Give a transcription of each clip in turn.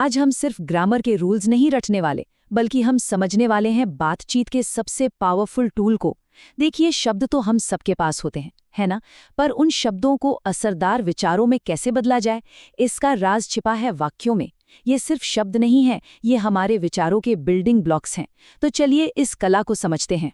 आज हम सिर्फ ग्रामर के रूल्स नहीं रटने वाले, बल्कि हम समझने वाले हैं बातचीत के सबसे पावरफुल टूल को। देखिए, शब्द तो हम सबके पास होते हैं, है ना? पर उन शब्दों को असरदार विचारों में कैसे बदला जाए, इसका राज छिपा है वाक्यों में। ये सिर्फ शब्द नहीं है, ये हमारे विचारों के बिल्डिंग ब्लॉक्स हैं। तो चलिए इस कला को समझते हैं।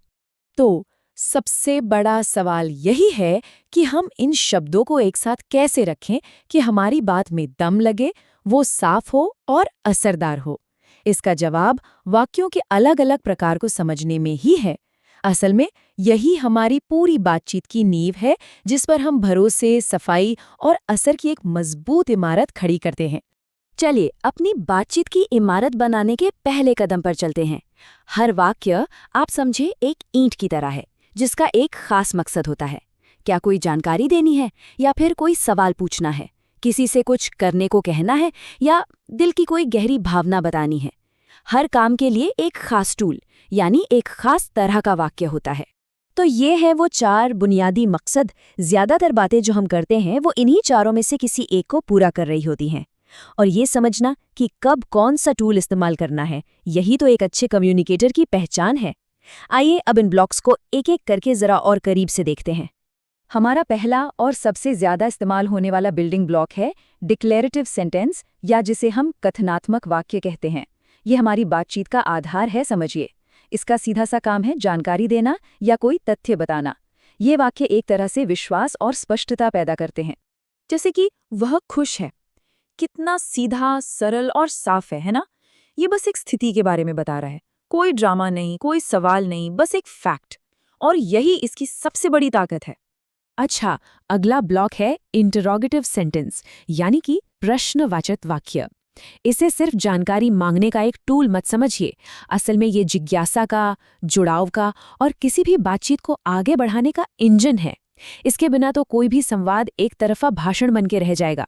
तो सबसे बड़ा सवाल यही है कि हम इन शब्दों को एक साथ कैसे रखें कि हमारी बात में दम लगे, वो साफ हो और असरदार हो। इसका जवाब वाक्यों के अलग अलग प्रकार को समझने में ही है। असल में यही हमारी पूरी बातचीत की नींव है, जिस पर हम भरोसे, सफाई और असर की एक मजबूत इमारत खड़ी करते हैं। चलिए अपनी बातचीत की इमारत बनाने के पहले कदम पर चलते हैं। हर वाक्य आप समझे एक ईंट की तरह है, जिसका एक खास मकसद होता है। क्या कोई जानकारी देनी है, या फिर कोई सवाल पूछना है, किसी से कुछ करने को कहना है, या दिल की कोई गहरी भावना बतानी है। हर काम के लिए एक खास टूल, यानी एक खास तरह का वाक्य होता है। तो ये है वो 4 बुनियादी मकसद। ज्यादातर बातें जो हम करते हैं वो इन्हीं चारों में से किसी एक को पूरा कर रही होती हैं। और ये समझना कि कब कौन सा टूल इस्तेमाल करना है, यही तो एक अच्छे कम्युनिकेटर की पहचान है। आइए अब इन ब्लॉक्स को एक एक करके जरा और करीब से देखते हैं। हमारा पहला और सबसे ज्यादा इस्तेमाल होने वाला बिल्डिंग ब्लॉक है डिक्लेरेटिव सेंटेंस, या जिसे हम कथनात्मक वाक्य कहते हैं। ये हमारी बातचीत का आधार है, समझिए। इसका सीधा सा काम है जानकारी देना या कोई तथ्य बताना। ये वाक्य एक तरह से विश्वास और स्पष्टता पैदा करते हैं। जैसे कि वह खुश है, कितना सीधा, सरल और साफ है ना? ये बस एक स्थिति के बारे में बता रहा है, कोई ड्रामा नहीं, कोई सवाल नहीं, बस एक फैक्ट। और यही इसकी सबसे बड़ी ताकत है। अच्छा, अगला ब्लॉक है इंटरोगेटिव सेंटेंस, यानी कि प्रश्नवाचक वाक्य। इसे सिर्फ जानकारी मांगने का एक टूल मत समझिए। असल में ये जिज्ञासा का, जुड़ाव का और किसी भी बातचीत को आगे बढ़ाने का इंजन है। इसके बिना तो कोई भी संवाद एक तरफा भाषण बन के रह जाएगा।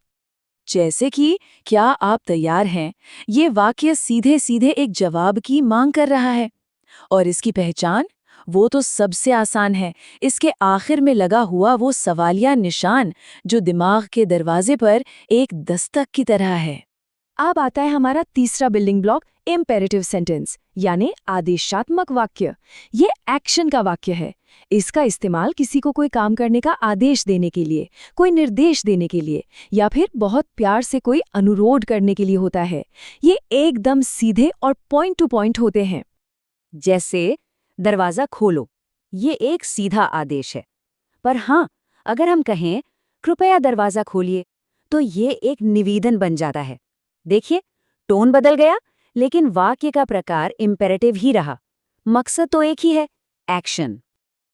जैसे कि क्या आप तैयार हैं? ये वाक्य सीधे सीधे एक जवाब की मांग कर रहा है। और इसकी पहचान, वो तो सबसे आसान है। इसके आखिर में लगा हुआ वो सवालिया निशान, जो दिमाग के दरवाजे पर एक दस्तक की तरह है। अब आता है हमारा तीसरा बिल्डिंग ब्लॉक, इम्पेरेटिव सेंटेंस, यानी आदेशात्मक वाक्य। ये एक्शन का वाक्य है। इसका इस्तेमाल किसी को कोई काम करने का आदेश देने के लिए, कोई निर्देश देने के लिए, या फिर बहुत प्यार से कोई अनुरोध करने के लिए होता है। ये एकदम सीधे और पॉइंट टू पॉइंट होते हैं। जैसे दरवाजा खोलो, ये एक सीधा आदेश है। पर हाँ, अगर हम कहें कृपया दरवाजा खोलिए, तो ये एक निवेदन बन जाता है। देखिए, टोन बदल गया, लेकिन वाक्य का प्रकार इम्पेरेटिव ही रहा। मकसद तो एक ही है, एक्शन।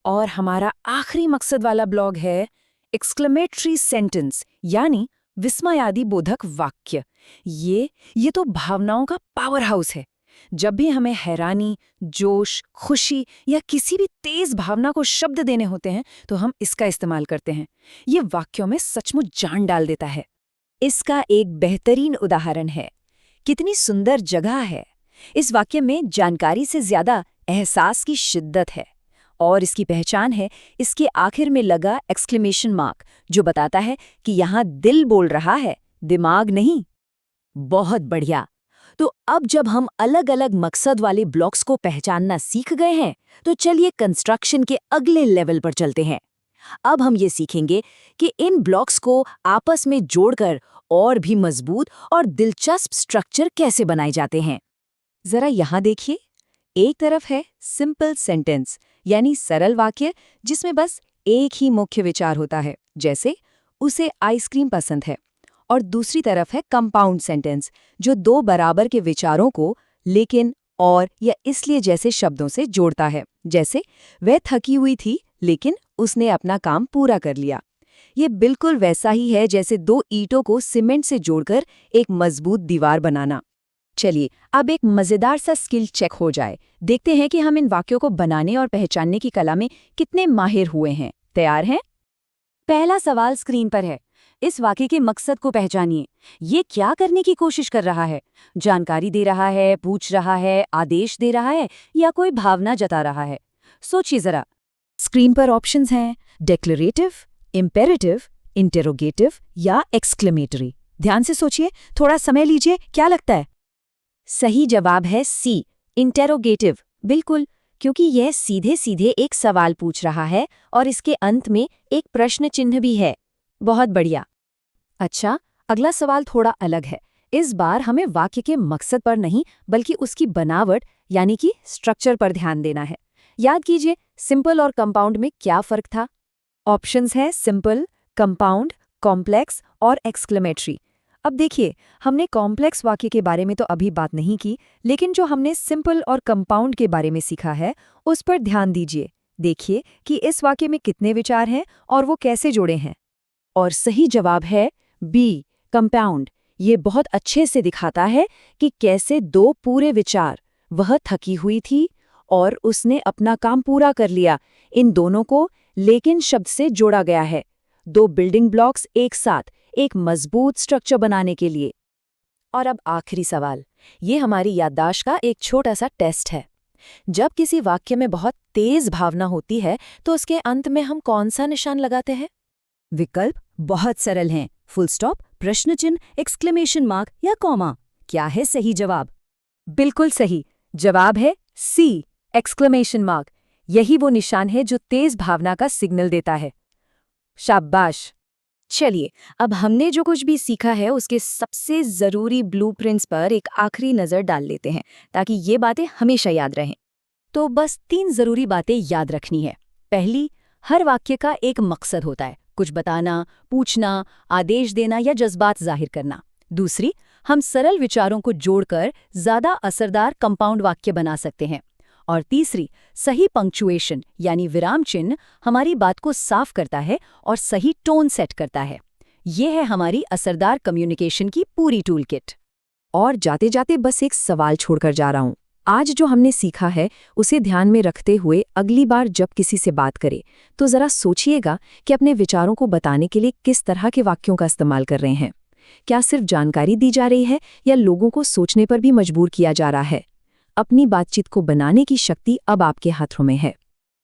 और हमारा आखिरी मकसद वाला ब्लॉक है एक्सक्लेमेटरी सेंटेंस, यानी विस्मयादि बोधक वाक्य। ये तो भावनाओं का पावर हाउस है। जब भी हमें हैरानी, जोश, खुशी या किसी भी तेज भावना को शब्द देने होते हैं, तो हम इसका इस्तेमाल करते हैं। ये वाक्यों में सचमुच जान डाल देता है। इसका एक बेहतरीन उदाहरण है, कितनी सुंदर जगह है। इस वाक्य में जानकारी से ज्यादा एहसास की शिद्दत है। और इसकी पहचान है इसके आखिर में लगा एक्सक्लेमेशन मार्क, जो बताता है कि यहाँ दिल बोल रहा है, दिमाग नहीं। बहुत बढ़िया। तो अब जब हम अलग अलग मकसद वाले ब्लॉक्स को पहचानना सीख गए हैं, तो चलिए कंस्ट्रक्शन के अगले लेवल पर चलते हैं। अब हम ये सीखेंगे कि इन ब्लॉक्स को आपस में जोड़कर और भी मजबूत और दिलचस्प स्ट्रक्चर कैसे बनाए जाते हैं। जरा यहाँ देखिए, एक तरफ है सिंपल सेंटेंस, यानी सरल वाक्य जिसमें बस एक ही मुख्य विचार होता है, जैसे उसे आइसक्रीम पसंद है। और दूसरी तरफ है कंपाउंड सेंटेंस, जो 2 बराबर के विचारों को लेकिन, और या इसलिए जैसे शब्दों से जोड़ता है, जैसे वह थकी हुई थी लेकिन उसने अपना काम पूरा कर लिया। ये बिल्कुल वैसा ही है जैसे 2 ईंटों को सीमेंट से जोड़कर एक मजबूत दीवार बनाना। चलिए अब एक मजेदार सा स्किल चेक हो जाए। देखते हैं कि हम इन वाक्यों को बनाने और पहचानने की कला में कितने माहिर हुए हैं। तैयार हैं? पहला सवाल स्क्रीन पर है। इस वाक्य के मकसद को पहचानिए। ये क्या करने की कोशिश कर रहा है? जानकारी दे रहा है, पूछ रहा है, आदेश दे रहा है, या कोई भावना जता रहा है? सोचिए जरा। स्क्रीन पर ऑप्शंस हैं, डिक्लेरेटिव, इम्पेरेटिव, इंटेरोगेटिव या एक्सक्लेमेटरी। ध्यान से सोचिए, थोड़ा समय लीजिए। क्या लगता है? सही जवाब है सी, इंटेरोगेटिव। बिल्कुल, क्योंकि यह सीधे सीधे एक सवाल पूछ रहा है और इसके अंत में एक प्रश्न चिन्ह भी है। बहुत बढ़िया। अच्छा, अगला सवाल थोड़ा अलग है। इस बार हमें वाक्य के मकसद पर नहीं बल्कि उसकी बनावट यानी कि स्ट्रक्चर पर ध्यान देना है। याद कीजिए, सिंपल और कंपाउंड में क्या फर्क था? ऑप्शंस हैं सिंपल, कंपाउंड, कॉम्प्लेक्स और एक्सक्लेमेटरी। अब देखिए, हमने कॉम्प्लेक्स वाक्य के बारे में तो अभी बात नहीं की, लेकिन जो हमने सिंपल और कंपाउंड के बारे में सीखा है उस पर ध्यान दीजिए। देखिए कि इस वाक्य में कितने विचार हैं और वो कैसे जुड़े हैं। और सही जवाब है बी, कंपाउंड। ये बहुत अच्छे से दिखाता है कि कैसे दो पूरे विचार, वह थकी हुई थी और उसने अपना काम पूरा कर लिया, इन दोनों को लेकिन शब्द से जोड़ा गया है। दो बिल्डिंग ब्लॉक्स एक साथ एक मजबूत स्ट्रक्चर बनाने के लिए। और अब आखिरी सवाल, ये हमारी याददाश्त का एक छोटा सा टेस्ट है। जब किसी वाक्य में बहुत तेज भावना होती है तो उसके अंत में हम कौन सा निशान लगाते हैं? विकल्प बहुत सरल हैं, फुल स्टॉप, प्रश्न चिन्ह, एक्सक्लेमेशन मार्क या कॉमा। क्या है सही जवाब? बिल्कुल सही जवाब है सी, एक्सक्लेमेशन मार्क। यही वो निशान है जो तेज भावना का सिग्नल देता है। शाबाश। चलिए, अब हमने जो कुछ भी सीखा है उसके सबसे ज़रूरी ब्लूप्रिंट्स पर एक आखिरी नज़र डाल लेते हैं ताकि ये बातें हमेशा याद रहें। तो बस 3 ज़रूरी बातें याद रखनी है। पहली, हर वाक्य का एक मकसद होता है, कुछ बताना, पूछना, आदेश देना या जज्बात जाहिर करना। दूसरी, हम सरल विचारों को जोड़कर ज़्यादा असरदार कंपाउंड वाक्य बना सकते हैं। और तीसरी, सही पंक्चुएशन यानी विराम चिन्ह हमारी बात को साफ करता है और सही टोन सेट करता है। ये है हमारी असरदार कम्युनिकेशन की पूरी टूल किट। और जाते जाते बस एक सवाल छोड़कर जा रहा हूँ। आज जो हमने सीखा है उसे ध्यान में रखते हुए अगली बार जब किसी से बात करें तो ज़रा सोचिएगा कि अपने विचारों को बताने के लिए किस तरह के वाक्यों का इस्तेमाल कर रहे हैं। क्या सिर्फ जानकारी दी जा रही है या लोगों को सोचने पर भी मजबूर किया जा रहा है? अपनी बातचीत को बनाने की शक्ति अब आपके हाथों में है।